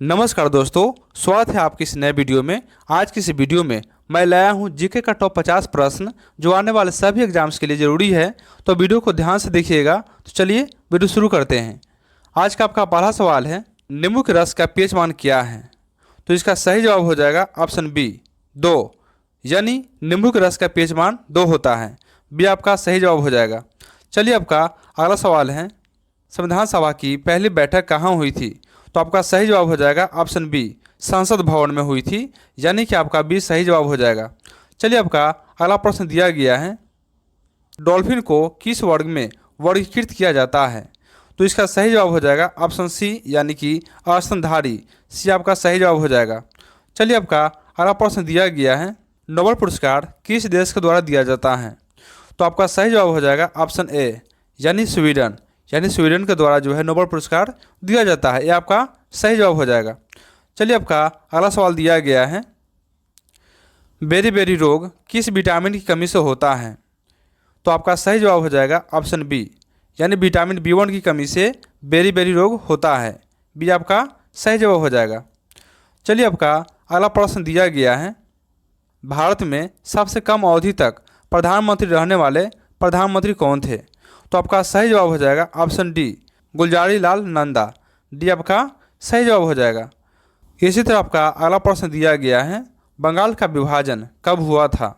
नमस्कार दोस्तों, स्वागत है आपकी इस नए वीडियो में। आज की इस वीडियो में मैं लाया हूं जीके का टॉप 50 प्रश्न जो आने वाले सभी एग्जाम्स के लिए ज़रूरी है। तो वीडियो को ध्यान से देखिएगा। तो चलिए वीडियो शुरू करते हैं। आज का आपका पहला सवाल है, नींबू के रस का पीएच मान क्या है? तो इसका सही जवाब हो जाएगा ऑप्शन बी 2, यानी नींबू के रस का पीएच मान 2 होता है। बी आपका सही जवाब हो जाएगा। चलिए आपका अगला सवाल है, संविधान सभा की पहली बैठक कहाँ हुई थी? तो आपका सही जवाब हो जाएगा ऑप्शन बी, संसद भवन में हुई थी, यानी कि आपका बी सही जवाब हो जाएगा। चलिए आपका अगला प्रश्न दिया गया है, डॉल्फिन को किस वर्ग में वर्गीकृत किया जाता है? तो इसका सही जवाब हो जाएगा ऑप्शन सी, यानी कि स्तनधारी। सी आपका सही जवाब हो जाएगा। चलिए आपका अगला प्रश्न दिया गया है, नोबेल पुरस्कार किस देश के द्वारा दिया जाता है? तो आपका सही जवाब हो जाएगा ऑप्शन ए, यानी स्वीडन। यानी स्वीडन के द्वारा जो है नोबेल पुरस्कार दिया जाता है। ये आपका सही जवाब हो जाएगा। चलिए आपका अगला सवाल दिया गया है, बेरी रोग किस विटामिन की कमी से होता है? तो आपका सही जवाब हो जाएगा ऑप्शन बी, यानी विटामिन B1 की कमी से बेरी रोग होता है। बी आपका सही जवाब हो जाएगा। चलिए आपका अगला प्रश्न दिया गया है, भारत में सबसे कम अवधि तक प्रधानमंत्री रहने वाले प्रधानमंत्री कौन थे? तो आपका सही जवाब हो जाएगा option D, Gulzari Lal Nanda. D आपका सही जवाब हो जाएगा। इसी तरह आपका अगला प्रश्न दिया गया है, बंगाल का विभाजन कब हुआ था?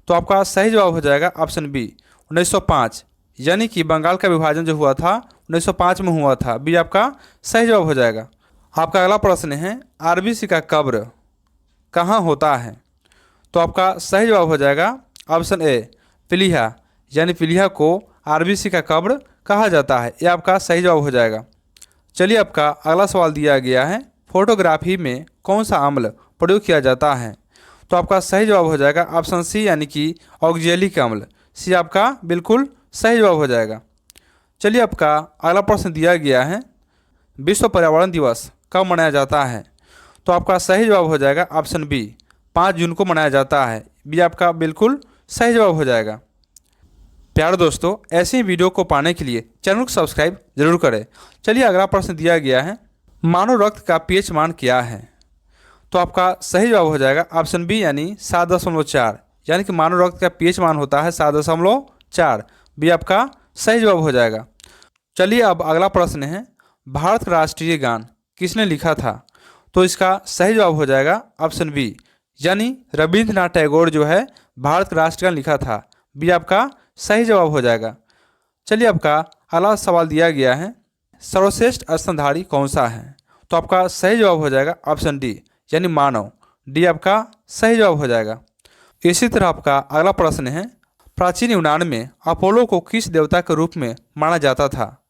तो आपका सही जवाब हो जाएगा ऑप्शन बी, 1905। यानी कि बंगाल का विभाजन जो हुआ था 1905 में हुआ था। बी आपका सही जवाब हो जाएगा। आपका अगला प्रश्न है, आरबीसी का कब्र कहाँ होता है? तो आपका सही जवाब हो जाएगा ऑप्शन ए, पीलिया। यानी पीलिया को आरबीसी का कब्र कहा जाता है। यह आपका सही जवाब हो जाएगा। चलिए आपका अगला सवाल दिया गया है, फोटोग्राफी में कौन सा अम्ल प्रयोग किया जाता है? तो आपका सही जवाब हो जाएगा ऑप्शन सी, यानी कि ऑक्जेलिक अम्ल। सी आपका बिल्कुल सही जवाब हो जाएगा। चलिए आपका अगला प्रश्न दिया गया है, विश्व पर्यावरण दिवस कब मनाया जाता है? तो आपका सही जवाब हो जाएगा ऑप्शन बी, 5 जून को मनाया जाता है। बी आपका बिल्कुल सही जवाब हो जाएगा। प्यारे दोस्तों, ऐसे ही वीडियो को पाने के लिए चैनल को सब्सक्राइब जरूर करें। चलिए अगला प्रश्न दिया गया है, मानव रक्त का पीएच मान क्या है? तो आपका सही जवाब हो जाएगा ऑप्शन बी, यानी 7.4। यानी कि मानव रक्त का पीएच मान होता है 7.4। बी आपका सही जवाब हो जाएगा। चलिए अब अगला प्रश्न है, भारत का राष्ट्रीय गान किसने लिखा था? तो इसका सही जवाब हो जाएगा ऑप्शन बी, यानी रविंद्रनाथ टैगोर जो है भारत का राष्ट्रीय गान लिखा था। बी आपका सही जवाब हो जाएगा। चलिए आपका अगला सवाल दिया गया है, सर्वश्रेष्ठ स्तनधारी कौन सा है? तो आपका सही जवाब हो जाएगा ऑप्शन डी, यानी मानव। डी आपका सही जवाब हो जाएगा। इसी तरह आपका अगला प्रश्न है, प्राचीन यूनान में अपोलो को किस देवता के रूप में माना जाता था?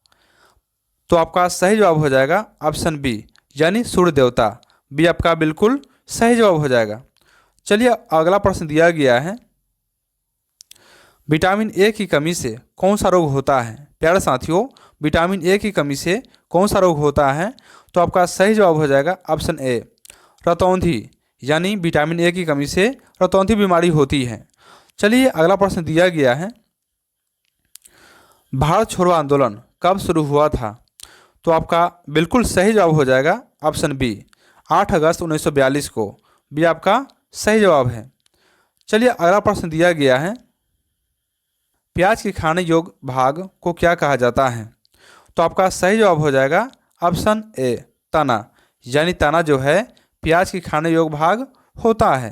तो आपका सही जवाब हो जाएगा ऑप्शन बी, यानी सूर्य देवता। बी आपका बिल्कुल सही जवाब हो जाएगा। चलिए अगला प्रश्न दिया गया है, विटामिन ए की कमी से कौन सा रोग होता है? प्यारे साथियों, विटामिन ए की कमी से कौन सा रोग होता है? तो आपका सही जवाब हो जाएगा ऑप्शन ए, रतौंधी। यानी विटामिन ए की कमी से रतौंधी बीमारी होती है। चलिए अगला प्रश्न दिया गया है, भारत छोड़ो आंदोलन कब शुरू हुआ था? तो आपका बिल्कुल सही जवाब हो जाएगा ऑप्शन बी, 8 अगस्त 1942 को। बी आपका सही जवाब है। चलिए अगला प्रश्न दिया गया है, प्याज के खाने योग्य भाग को क्या कहा जाता है? तो आपका सही जवाब हो जाएगा ऑप्शन ए, तना। यानी तना जो है प्याज के खाने योग्य भाग होता है।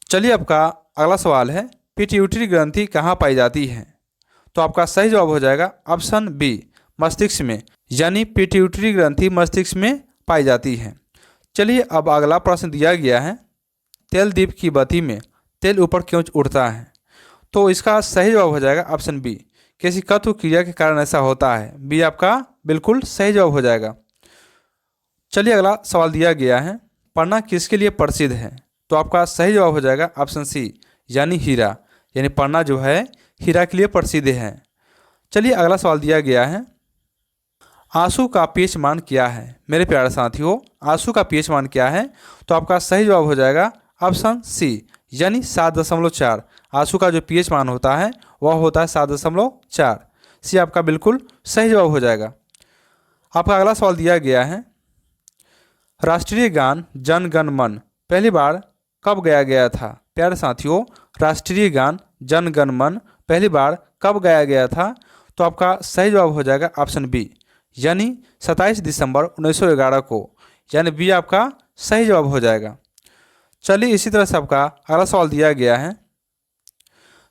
चलिए आपका अगला सवाल है, पिट्यूटरी ग्रंथि कहाँ पाई जाती है? तो आपका सही जवाब हो जाएगा ऑप्शन बी, मस्तिष्क में। यानी पिट्यूटरी ग्रंथि मस्तिष्क में पाई जाती है। चलिए अब अगला प्रश्न दिया गया है, तेल दीप की बत्ती में तेल ऊपर क्यों उड़ता है? तो इसका सही जवाब हो जाएगा ऑप्शन बी, किसी तत्व क्रिया के कारण ऐसा होता है। बी आपका बिल्कुल सही जवाब हो जाएगा। चलिए अगला सवाल दिया गया है, पन्ना किसके लिए प्रसिद्ध है? तो आपका सही जवाब हो जाएगा ऑप्शन सी, यानी हीरा। यानी पन्ना जो है हीरा के लिए प्रसिद्ध है। चलिए अगला सवाल दिया गया है, आंसू का पीएच मान क्या है? मेरे प्यारे साथियों, आंसू का पीएच मान क्या है? तो आपका सही जवाब हो जाएगा ऑप्शन सी, यानी 7.4। आंसू का जो पीएच मान होता है वह होता है 7.4। सी आपका बिल्कुल सही जवाब हो जाएगा। आपका अगला सवाल दिया गया है, राष्ट्रीय गान जन गण मन पहली बार कब गाया गया था? प्यारे साथियों, राष्ट्रीय गान जन गण मन पहली बार कब गाया गया था? तो आपका सही जवाब हो जाएगा ऑप्शन बी, यानी 27 दिसंबर 1911 को, यानी बी आपका सही जवाब हो जाएगा। चलिए इसी तरह से आपका अगला सवाल दिया गया है,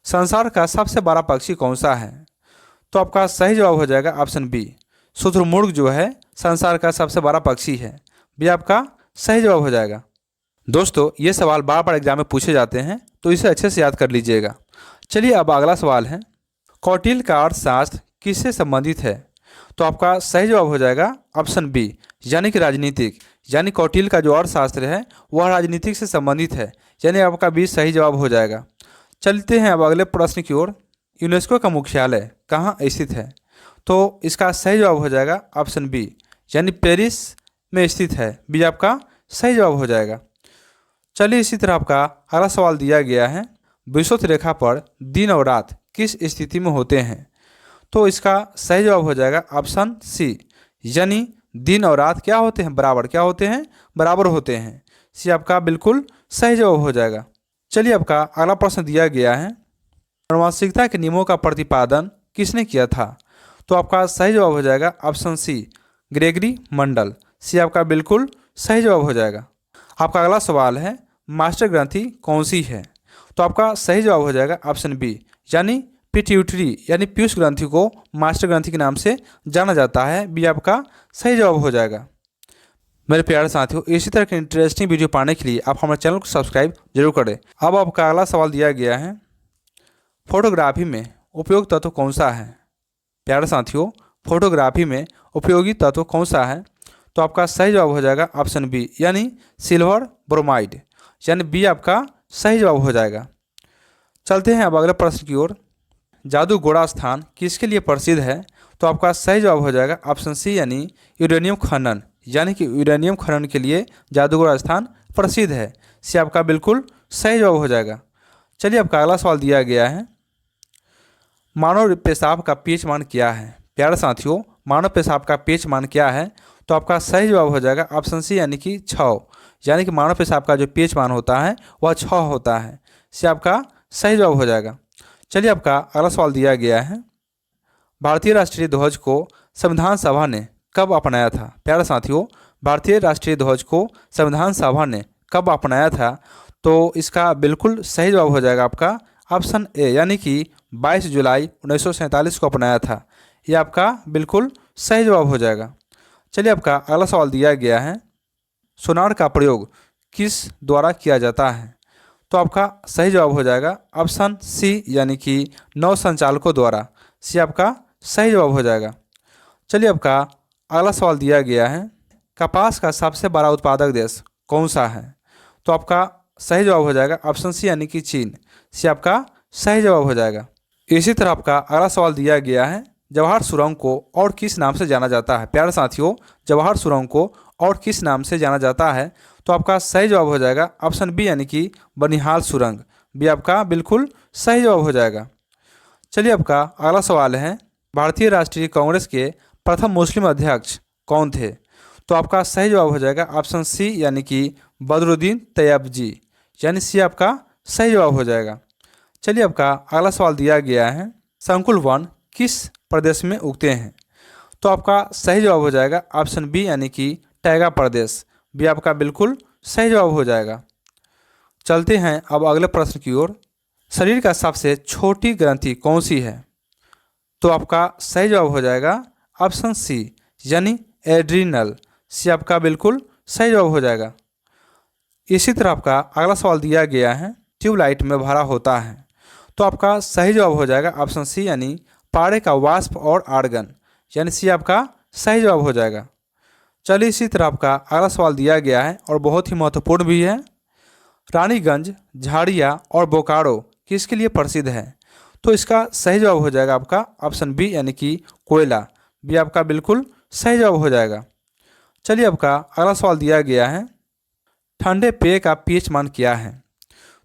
संसार का सबसे बड़ा पक्षी कौन सा है? तो आपका सही जवाब हो जाएगा ऑप्शन बी, शुतुरमुर्ग जो है संसार का सबसे बड़ा पक्षी है, बी आपका सही जवाब हो जाएगा। दोस्तों, ये सवाल बार बार एग्जाम में पूछे जाते हैं, तो इसे अच्छे से याद कर लीजिएगा। चलिए अब अगला सवाल है, कौटिल्य का अर्थशास्त्र किससे संबंधित है? तो आपका सही जवाब हो जाएगा ऑप्शन बी, यानी कि राजनीतिक, यानी कौटिल्य का जो अर्थशास्त्र है वह राजनीतिक से संबंधित है, यानी आपका बी सही जवाब हो जाएगा। चलते हैं अब अगले प्रश्न की ओर, यूनेस्को का मुख्यालय कहाँ स्थित है? तो इसका सही जवाब हो जाएगा ऑप्शन बी, यानी पेरिस में स्थित है, बी आपका सही जवाब हो जाएगा। चलिए इसी तरह आपका अगला सवाल दिया गया है, विषुवत रेखा पर दिन और रात किस स्थिति में होते हैं? तो इसका सही जवाब हो जाएगा ऑप्शन सी, यानी दिन और रात क्या होते हैं? बराबर क्या होते हैं? बराबर होते हैं, सी आपका बिल्कुल सही जवाब हो जाएगा। चलिए आपका अगला प्रश्न दिया गया है, आनुवंशिकता के नियमों का प्रतिपादन किसने किया था? तो आपका सही जवाब हो जाएगा ऑप्शन सी, ग्रेगरी मंडल, सी आपका बिल्कुल सही जवाब हो जाएगा। आपका अगला सवाल है, मास्टर ग्रंथि कौन सी है? तो आपका सही जवाब हो जाएगा ऑप्शन बी, यानी पिट्यूटरी, यानी पीयूष ग्रंथि को मास्टर ग्रंथि के नाम से जाना जाता है, बी आपका सही जवाब हो जाएगा। मेरे प्यारे साथियों, इसी तरह के इंटरेस्टिंग वीडियो पाने के लिए आप हमारे चैनल को सब्सक्राइब जरूर करें। अब आपका अगला सवाल दिया गया है, फोटोग्राफी में उपयोगी तत्व कौन सा है? प्यारे साथियों, फोटोग्राफी में उपयोगी तत्व कौन सा है? तो आपका सही जवाब हो जाएगा ऑप्शन बी, यानी सिल्वर ब्रोमाइड, यानी बी आपका सही जवाब हो जाएगा। चलते हैं अब अगले प्रश्न की ओर, जादूगोड़ा स्थान किसके लिए प्रसिद्ध है? तो आपका सही जवाब हो जाएगा ऑप्शन सी, यानी यूरेनियम खनन, यानी कि यूरेनियम खनन के लिए जादूगोड़ा स्थान प्रसिद्ध है, सी आपका बिल्कुल सही जवाब हो जाएगा। चलिए आपका अगला सवाल दिया गया है, मानव पेशाब का पीएच मान क्या है? प्यारे साथियों, मानव पेशाब का पीएच मान क्या है? तो आपका सही जवाब हो जाएगा ऑप्शन सी, यानी कि 6, यानी कि मानव पेशाब का जो पीएच मान होता है वह 6 होता है, सी आपका सही जवाब हो जाएगा। चलिए आपका अगला सवाल दिया गया है, भारतीय राष्ट्रीय ध्वज को संविधान सभा ने कब अपनाया था? प्यारे साथियों, भारतीय राष्ट्रीय ध्वज को संविधान सभा ने कब अपनाया था? तो इसका बिल्कुल सही जवाब हो जाएगा आपका ऑप्शन ए, यानी कि 22 जुलाई 1947 को अपनाया था, ये आपका बिल्कुल सही जवाब हो जाएगा। चलिए आपका अगला सवाल दिया गया है, सोनार का प्रयोग किस द्वारा किया जाता है? तो आपका सही जवाब हो जाएगा ऑप्शन सी, यानी कि नौ संचालकों द्वारा, सी आपका सही जवाब हो जाएगा। चलिए आपका अगला सवाल दिया गया है, कपास का सबसे बड़ा उत्पादक देश कौन सा है? तो आपका सही जवाब हो जाएगा ऑप्शन सी, यानी कि चीन, सी आपका सही जवाब हो जाएगा। इसी तरह आपका अगला सवाल दिया गया है, जवाहर सुरंग को और किस नाम से जाना जाता है? प्यारे साथियों, जवाहर सुरंग को और किस नाम से जाना जाता है? तो आपका सही जवाब हो जाएगा ऑप्शन बी, यानी कि बनिहाल सुरंग, बी आपका बिल्कुल सही जवाब हो जाएगा। चलिए आपका अगला सवाल है, भारतीय राष्ट्रीय कांग्रेस के प्रथम मुस्लिम अध्यक्ष कौन थे? तो आपका सही जवाब हो जाएगा ऑप्शन सी, यानी कि बदरुद्दीन तैयबजी, यानी सी आपका सही जवाब हो जाएगा। चलिए आपका अगला सवाल दिया गया है, संकुल वन किस प्रदेश में उगते हैं? तो आपका सही जवाब हो जाएगा ऑप्शन बी, यानी कि टैगा प्रदेश, बी आपका बिल्कुल सही जवाब हो जाएगा। चलते हैं अब अगले प्रश्न की ओर, शरीर का सबसे छोटी ग्रंथि कौन सी है? तो आपका सही जवाब हो जाएगा ऑप्शन सी, यानी एड्रिनल, सी आपका बिल्कुल सही जवाब हो जाएगा। इसी तरह आपका अगला सवाल दिया गया है, ट्यूबलाइट में भरा होता है? तो आपका सही जवाब हो जाएगा ऑप्शन सी, यानी पारे का वाष्प और आर्गन, यानी सी आपका सही जवाब हो जाएगा। चलिए इसी तरह आपका अगला सवाल दिया गया है और बहुत ही महत्वपूर्ण भी है, रानीगंज, झाड़िया और बोकारो किसके लिए प्रसिद्ध है? तो इसका सही जवाब हो जाएगा आपका ऑप्शन बी, यानी कि कोयला, बी आपका बिल्कुल सही जवाब हो जाएगा। चलिए आपका अगला सवाल दिया गया है, ठंडे पेय का पीएच मान क्या है?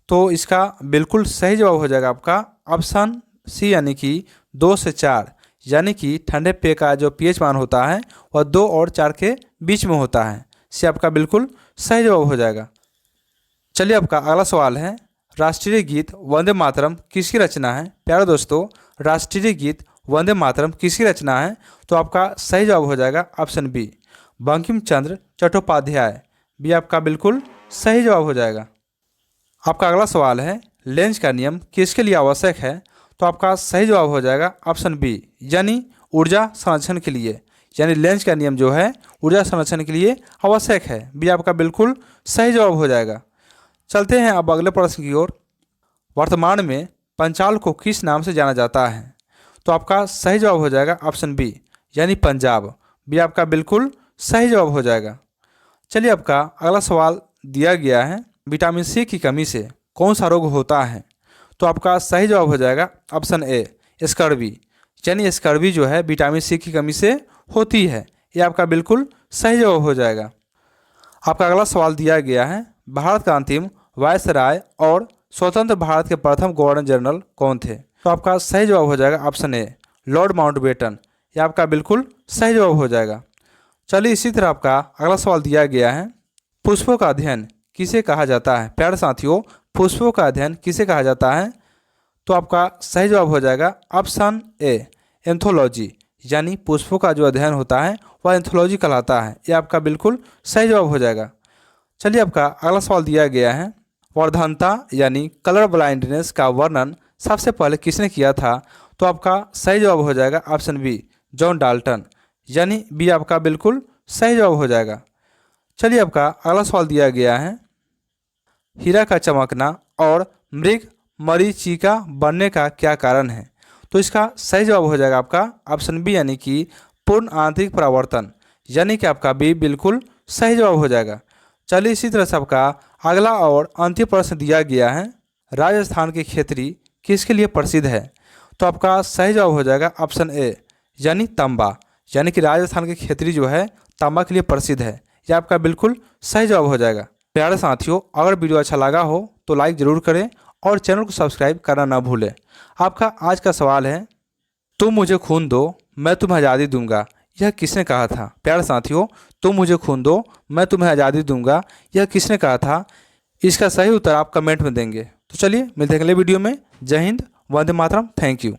तो इसका बिल्कुल सही जवाब हो जाएगा आपका ऑप्शन सी, यानी कि 2 से 4, यानी कि ठंडे पेय का जो पीएच मान होता है वह 2 और 4 के बीच में होता है, सी आपका बिल्कुल सही जवाब हो जाएगा। चलिए आपका अगला सवाल है, राष्ट्रीय गीत वंदे मातरम किसकी रचना है? प्यारे दोस्तों, राष्ट्रीय गीत वंदे मातरम किसकी रचना है? तो आपका सही जवाब हो जाएगा option B, Bankim Chandra Chattopadhyay. B आपका बिल्कुल सही जवाब हो जाएगा। आपका अगला सवाल है, लेंज का नियम किसके लिए आवश्यक है? तो आपका सही जवाब हो जाएगा ऑप्शन बी, यानी ऊर्जा संरक्षण के लिए। यानी लेंज का नियम जो है ऊर्जा संरक्षण के लिए आवश्यक है। बी आपका बिल्कुल सही जवाब हो जाएगा। चलते हैं अब अगले प्रश्न की ओर। वर्तमान में पंचाल को किस नाम से जाना जाता है? तो आपका सही जवाब हो जाएगा ऑप्शन बी, यानी पंजाब। बी आपका बिल्कुल सही जवाब हो जाएगा। चलिए आपका अगला सवाल दिया गया है, विटामिन सी की कमी से कौन सा रोग होता है? तो आपका सही जवाब हो जाएगा ऑप्शन ए, स्कर्वी। यानी स्कर्वी जो है विटामिन सी की कमी से होती है। ये आपका बिल्कुल सही जवाब हो जाएगा। आपका अगला सवाल दिया गया है, भारत का अंतिम वायसराय और स्वतंत्र भारत के प्रथम गवर्नर जनरल कौन थे? तो आपका सही जवाब हो जाएगा ऑप्शन ए, लॉर्ड माउंटबेटन। ये आपका बिल्कुल सही जवाब हो जाएगा। चलिए इसी तरह आपका अगला सवाल दिया गया है, पुष्पों का अध्ययन किसे कहा जाता है? प्यारे साथियों, पुष्पों का अध्ययन किसे कहा जाता है? तो आपका सही जवाब हो जाएगा ऑप्शन ए, एंथोलॉजी। यानी पुष्पों का जो अध्ययन होता है वह एंथोलॉजी कहलाता है। ये आपका बिल्कुल सही जवाब हो जाएगा। चलिए आपका अगला सवाल दिया गया है, वर्धनता यानी कलर ब्लाइंडनेस का वर्णन सबसे पहले किसने किया था? तो आपका सही जवाब हो जाएगा ऑप्शन बी, जॉन डाल्टन। यानी बी आपका बिल्कुल सही जवाब हो जाएगा। चलिए आपका अगला सवाल दिया गया है, हीरा का चमकना और मृग मरीचिका बनने का क्या कारण है? तो इसका सही जवाब हो जाएगा आपका ऑप्शन बी, यानी कि पूर्ण आंतरिक परावर्तन। यानी कि आपका बी बिल्कुल सही जवाब हो जाएगा। चलिए इसी तरह से आपका अगला और अंतिम प्रश्न दिया गया है, राजस्थान की खेती किसके लिए प्रसिद्ध है? तो आपका सही जवाब हो जाएगा ऑप्शन ए, यानी तांबा। यानी कि राजस्थान की खेती जो है तांबा के लिए प्रसिद्ध है। यह आपका बिल्कुल सही जवाब हो जाएगा। प्यारे साथियों, अगर वीडियो अच्छा लगा हो तो लाइक ज़रूर करें और चैनल को सब्सक्राइब करना ना भूलें। आपका आज का सवाल है, तुम मुझे खून दो मैं तुम्हें आज़ादी दूंगा, यह किसने कहा था? प्यारे साथियों, तुम मुझे खून दो मैं तुम्हें आज़ादी दूंगा, यह किसने कहा था? इसका सही उत्तर आप कमेंट में देंगे। तो चलिए मिलते हैं अगले वीडियो में। जय हिंद, वंदे मातरम, थैंक यू।